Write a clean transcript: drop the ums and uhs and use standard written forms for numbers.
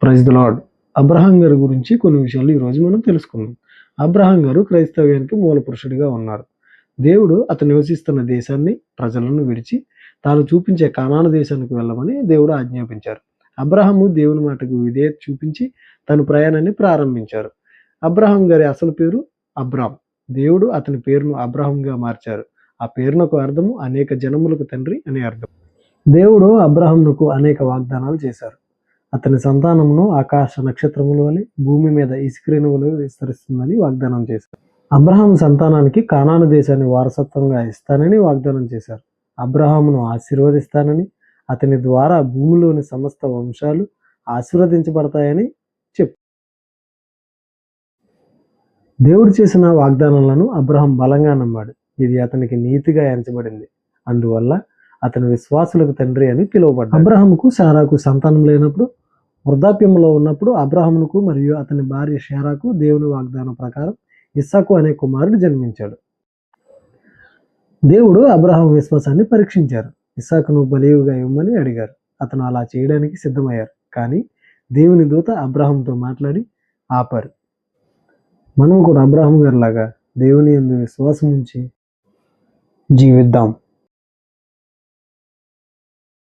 Praise the lord. Abraham గారి గురించి కొన్ని విషయాలు ఈరోజు మనం తెలుసుకుందాం. అబ్రహాం గారు క్రైస్తవ్యానికి మూల పురుషుడిగా ఉన్నారు. దేవుడు అతను నివసిస్తున్న దేశాన్ని, ప్రజలను విడిచి తాను చూపించే కనాను దేశానికి వెళ్ళమని దేవుడు ఆజ్ఞాపించారు. అబ్రహాము దేవుని మాటకు విధేయత చూపించి తన ప్రయాణాన్ని ప్రారంభించారు. అబ్రహాం గారి అసలు పేరు అబ్రాం. దేవుడు అతని పేరును అబ్రహాంగా మార్చారు. ఆ పేరునకు అర్థము అనేక జనములకు తండ్రి అని అర్థం. దేవుడు అబ్రహామునకు అనేక వాగ్దానాలు చేశారు. అతని సంతానమును ఆకాశ నక్షత్రముల వలె భూమి మీద ఇసుకరేణుల వలె విస్తరిస్తుందని వాగ్దానం చేశారు. అబ్రహాం సంతానానికి కానాను దేశాన్ని వారసత్వంగా ఇస్తానని వాగ్దానం చేశారు. అబ్రహామును ఆశీర్వదిస్తానని, అతని ద్వారా భూమిలోని సమస్త వంశాలు ఆశీర్వదించబడతాయని చెప్పారు. దేవుడు చేసిన వాగ్దానాలను అబ్రహాం బలంగా నమ్మాడు. ఇది అతనికి నీతిగా ఎంచబడింది. అందువల్ల అతని విశ్వాసులకు తండ్రి అని పిలువబడ్డాడు. అబ్రహాముకు శారాకు సంతానం లేనప్పుడు, వృద్ధాప్యంలో ఉన్నప్పుడు అబ్రహామునకు మరియు అతని భార్య శారాకు దేవుని వాగ్దానం ప్రకారం ఇస్సాకు అనే కుమారుడు జన్మించాడు. దేవుడు అబ్రహాం విశ్వాసాన్ని పరీక్షించారు. ఇస్సాకును బలిగా ఇవ్వమని అడిగారు. అతను అలా చేయడానికి సిద్ధమయ్యారు. కానీ దేవుని దూత అబ్రహాంతో మాట్లాడి ఆపారు. మనం కూడా అబ్రహాం గారిలాగా దేవుని యందు విశ్వాసం ఉంచి జీవిద్దాం.